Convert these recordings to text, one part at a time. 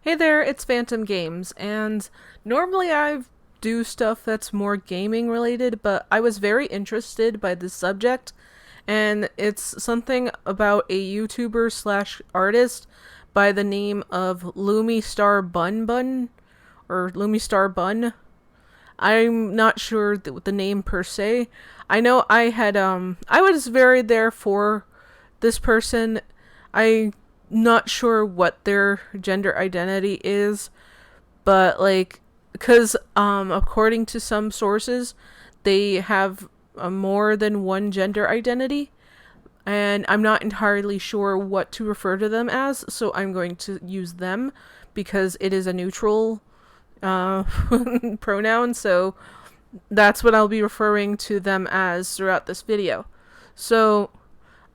Hey there, it's Phantom Games, and normally I do stuff that's more gaming related, but I was very interested by this subject, and it's something about a YouTuber slash artist by the name of Lumistarbun, or Lumistarbun. I'm not sure the name per se. I know I was very there for this person. I'm not sure what their gender identity is, but because according to some sources, they have more than one gender identity, and I'm not entirely sure what to refer to them as, so I'm going to use them because it is a neutral pronoun, so that's what I'll be referring to them as throughout this video. So,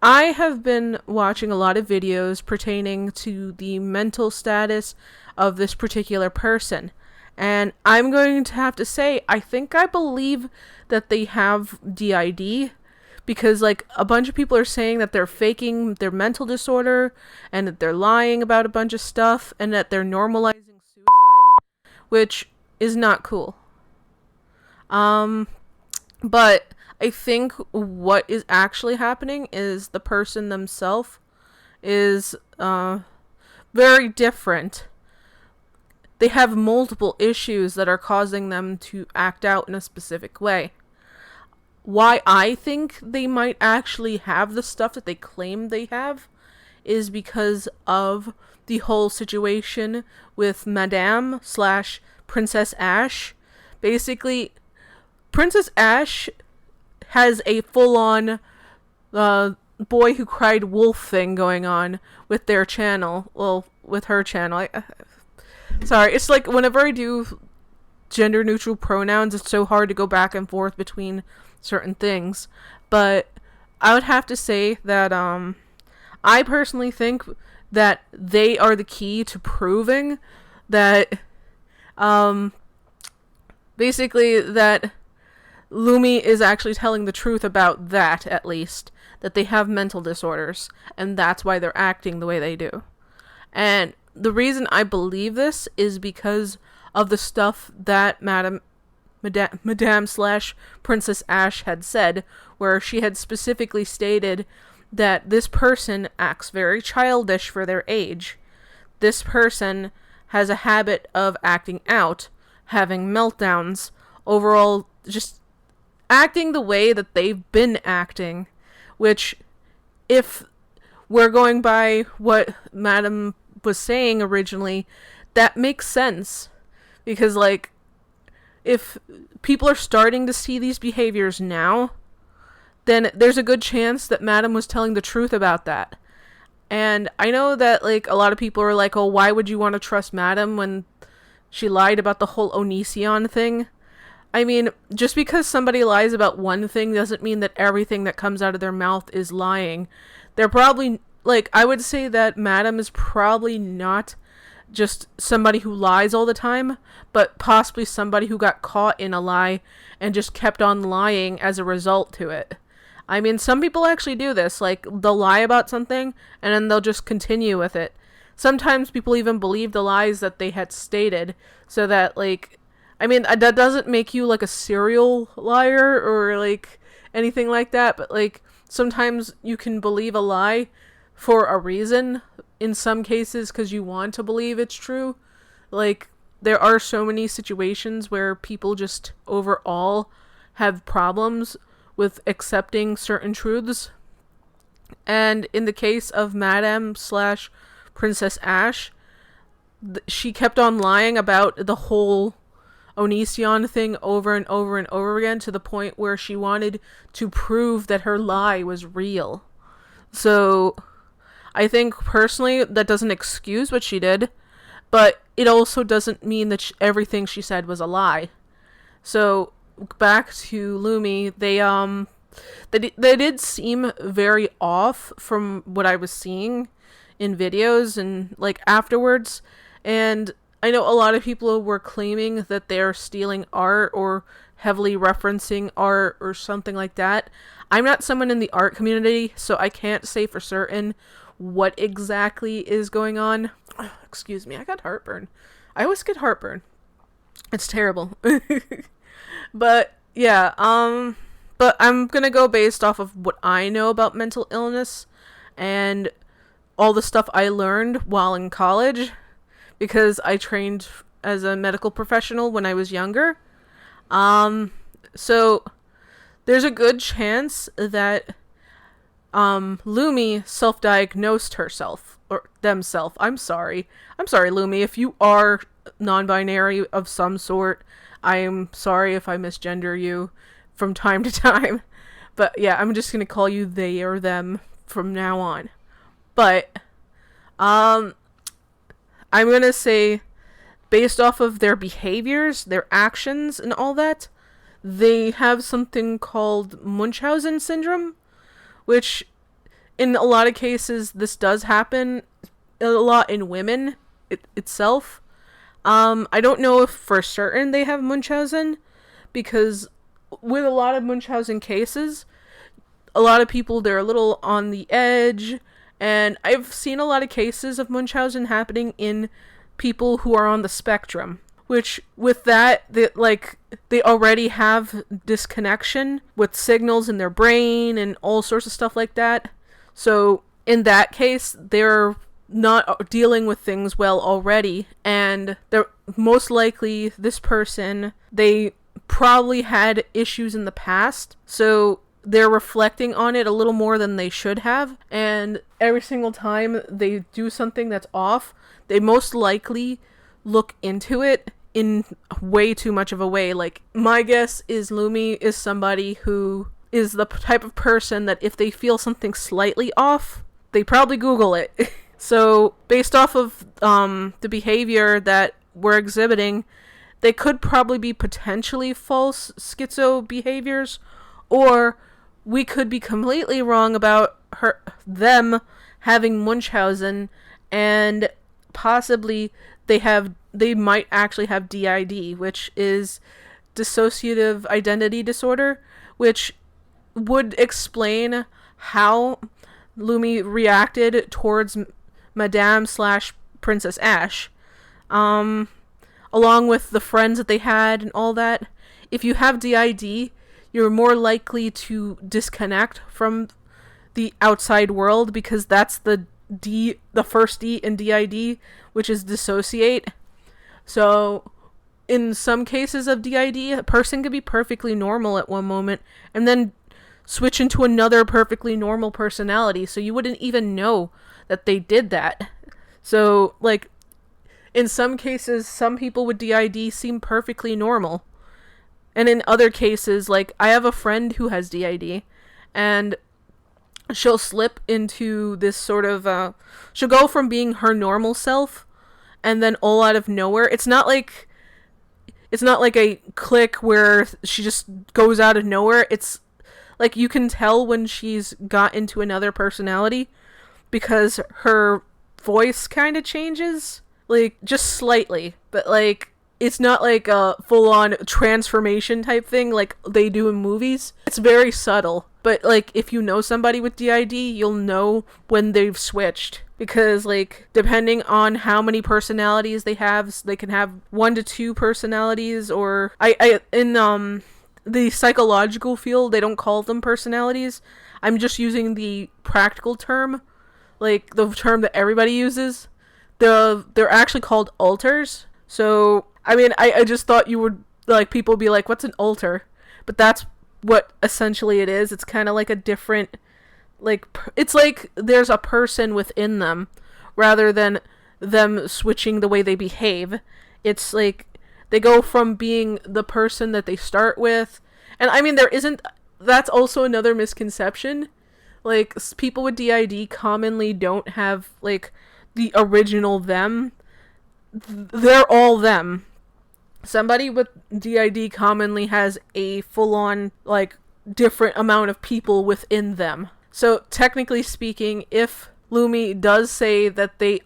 I have been watching a lot of videos pertaining to the mental status of this particular person, and I'm going to have to say, I believe that they have DID, because a bunch of people are saying that they're faking their mental disorder, and that they're lying about a bunch of stuff, and that they're normalizing suicide, which is not cool. But I think what is actually happening is the person themselves is very different. They have multiple issues that are causing them to act out in a specific way. Why I think they might actually have the stuff that they claim they have is because of the whole situation with Madame slash Princess Ash. Basically, Princess Ash has a full-on boy who cried wolf thing going on with their channel. Well, with her channel. Sorry, it's like whenever I do gender-neutral pronouns, it's so hard to go back and forth between certain things. But I would have to say that I personally think that they are the key to proving that basically that Lumi is actually telling the truth about that, at least. That they have mental disorders, and that's why they're acting the way they do. And the reason I believe this is because of the stuff that Madame slash Princess Ash had said, where she had specifically stated that this person acts very childish for their age. This person has a habit of acting out, having meltdowns, overall just acting the way that they've been acting, which, if we're going by what Madam was saying originally, that makes sense. Because, if people are starting to see these behaviors now, then there's a good chance that Madam was telling the truth about that. And I know that, a lot of people are like, oh, why would you want to trust Madam when she lied about the whole Onision thing? I mean, just because somebody lies about one thing doesn't mean that everything that comes out of their mouth is lying. They're probably, I would say that Madam is probably not just somebody who lies all the time, but possibly somebody who got caught in a lie and just kept on lying as a result to it. I mean, some people actually do this. They'll lie about something, and then they'll just continue with it. Sometimes people even believe the lies that they had stated, so that, I mean, that doesn't make you, a serial liar or, anything like that, but, sometimes you can believe a lie for a reason, in some cases, because you want to believe it's true. There are so many situations where people just overall have problems with accepting certain truths. And in the case of Madame slash Princess Ash, she kept on lying about the whole Onision thing over and over and over again, to the point where she wanted to prove that her lie was real. So, I think personally that doesn't excuse what she did, but it also doesn't mean that everything she said was a lie. So, back to Lumi, they did seem very off from what I was seeing in videos and afterwards, and I know a lot of people were claiming that they're stealing art or heavily referencing art or something like that. I'm not someone in the art community, so I can't say for certain what exactly is going on. Excuse me, I got heartburn. I always get heartburn. It's terrible. But yeah, but I'm gonna go based off of what I know about mental illness and all the stuff I learned while in college, because I trained as a medical professional when I was younger. So there's a good chance that Lumi self-diagnosed herself, or themself. I'm sorry, Lumi, if you are non-binary of some sort. I am sorry if I misgender you from time to time. But yeah, I'm just gonna call you they or them from now on. But I'm gonna say, based off of their behaviors, their actions, and all that, they have something called Munchausen syndrome, which in a lot of cases this does happen a lot in women itself. I don't know if for certain they have Munchausen, because with a lot of Munchausen cases, a lot of people, they're a little on the edge, and I've seen a lot of cases of Munchausen happening in people who are on the spectrum, which with that, they already have disconnection with signals in their brain and all sorts of stuff like that. So in that case, they're not dealing with things well already, and they're most likely, this person, they probably had issues in the past, so they're reflecting on it a little more than they should have, and every single time they do something that's off, they most likely look into it in way too much of a way. Like, my guess is Lumi is somebody who is the type of person that if they feel something slightly off, they probably Google it. So, based off of the behavior that we're exhibiting, they could probably be potentially false schizo behaviors, or we could be completely wrong about them having Munchausen, and possibly they might actually have DID, which is dissociative identity disorder, which would explain how Lumi reacted towards Madame / Princess Ash, along with the friends that they had and all that. If you have DID, you're more likely to disconnect from the outside world, because that's the first D in DID, which is dissociate. So in some cases of DID, a person could be perfectly normal at one moment and then switch into another perfectly normal personality, so you wouldn't even know that they did that. So, like, in some cases, some people with DID seem perfectly normal. And in other cases, like, I have a friend who has DID, and she'll slip into this sort of, she'll go from being her normal self, and then all out of nowhere, it's not like a click where she just goes out of nowhere. It's like, you can tell when she's got into another personality, because her voice kind of changes, like, just slightly, but, like, it's not like a full-on transformation type thing like they do in movies. It's very subtle, but, like, if you know somebody with DID, you'll know when they've switched, because, like, depending on how many personalities they have, they can have 1 to 2 personalities, or in the psychological field, they don't call them personalities. I'm just using the practical term, like the term that everybody uses. They're actually called alters. So, I mean, I just thought you would, like, people would be like, what's an alter? But that's what essentially it is. It's kind of like a different, like, it's like there's a person within them, rather than them switching the way they behave. It's like they go from being the person that they start with. And I mean, that's also another misconception. Like, people with DID commonly don't have, like, the original them. They're all them. Somebody with DID commonly has a full-on, like, different amount of people within them. So, technically speaking, if Lumi does say that they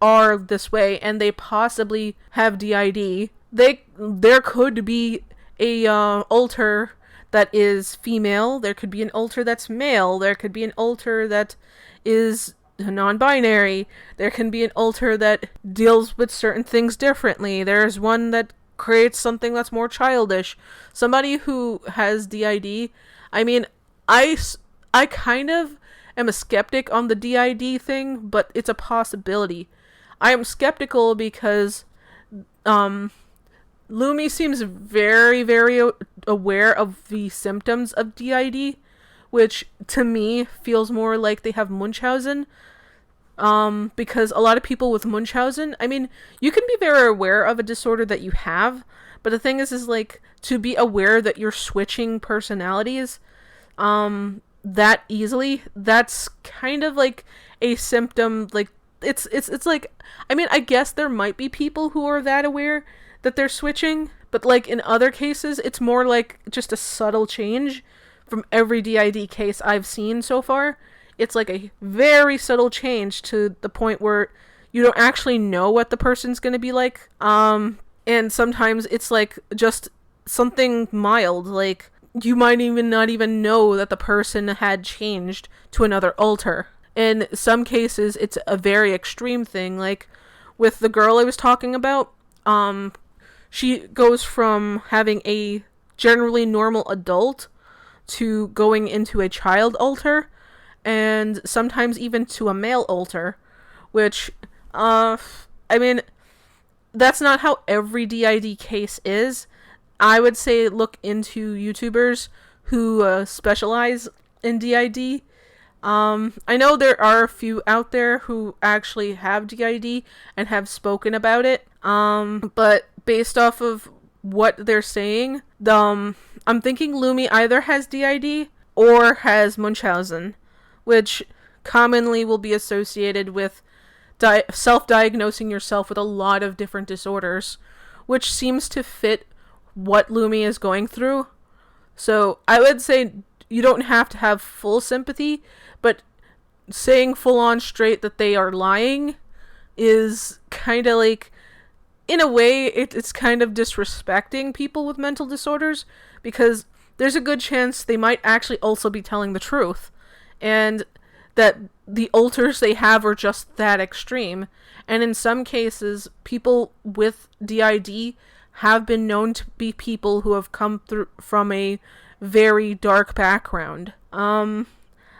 are this way, and they possibly have DID, there could be a alter that is female, there could be an alter that's male, there could be an alter that is non-binary. There can be an alter that deals with certain things differently. There's one that creates something that's more childish. Somebody who has DID, I mean, I kind of am a skeptic on the DID thing, but it's a possibility. I am skeptical because Lumi seems very, very aware of the symptoms of DID, which to me feels more like they have Munchausen. Because a lot of people with Munchausen, I mean, you can be very aware of a disorder that you have, but the thing is like, to be aware that you're switching personalities, that easily, that's kind of like a symptom, like, it's like, I mean, I guess there might be people who are that aware that they're switching, but like in other cases, it's more like just a subtle change from every DID case I've seen so far. It's like a very subtle change to the point where you don't actually know what the person's going to be like. And sometimes it's like just something mild, like you might even not even know that the person had changed to another alter. In some cases, it's a very extreme thing. Like with the girl I was talking about, she goes from having a generally normal adult to going into a child alter, and sometimes even to a male alter, which, I mean, that's not how every DID case is. I would say look into YouTubers who specialize in DID. I know there are a few out there who actually have DID and have spoken about it, but based off of what they're saying, I'm thinking Lumi either has DID or has Munchausen, which commonly will be associated with self-diagnosing yourself with a lot of different disorders, which seems to fit what Lumi is going through. So I would say you don't have to have full sympathy, but saying full on straight that they are lying is kind of like, in a way, it's kind of disrespecting people with mental disorders, because there's a good chance they might actually also be telling the truth, and that the alters they have are just that extreme. And in some cases, people with DID have been known to be people who have come through from a very dark background.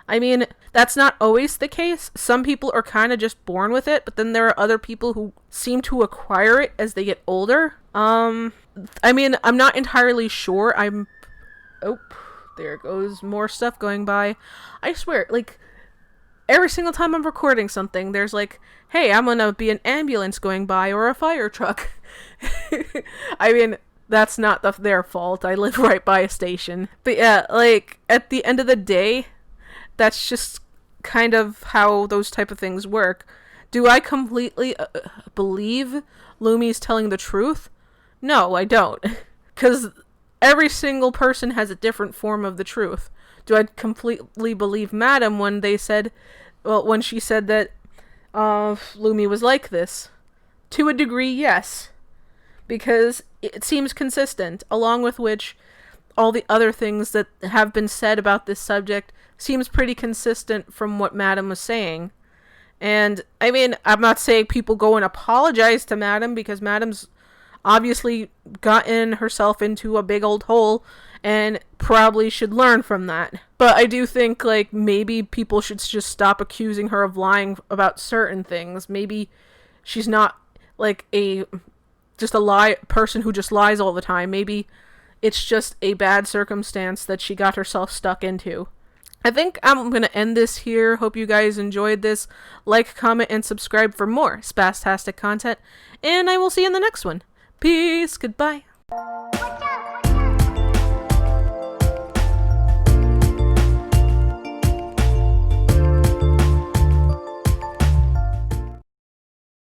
I mean, that's not always the case. Some people are kind of just born with it, but then there are other people who seem to acquire it as they get older. I mean, I'm not entirely sure. Oh, there goes more stuff going by. I swear, like, every single time I'm recording something, there's like, hey, I'm gonna be an ambulance going by or a fire truck. I mean, that's not their fault. I live right by a station. But yeah, like, at the end of the day, that's just kind of how those type of things work. Do I completely believe Lumi's telling the truth? No, I don't. Because every single person has a different form of the truth. Do I completely believe Madam when she said that Lumi was like this? To a degree, yes. Because it seems consistent, along with which all the other things that have been said about this subject seems pretty consistent from what Madam was saying. And, I mean, I'm not saying people go and apologize to Madam, because Madam's obviously gotten herself into a big old hole and probably should learn from that. But I do think, like, maybe people should just stop accusing her of lying about certain things. Maybe she's not, like, just a person who just lies all the time. Maybe it's just a bad circumstance that she got herself stuck into. I think I'm going to end this here. Hope you guys enjoyed this. Like, comment, and subscribe for more spastastic content. And I will see you in the next one. Peace. Goodbye.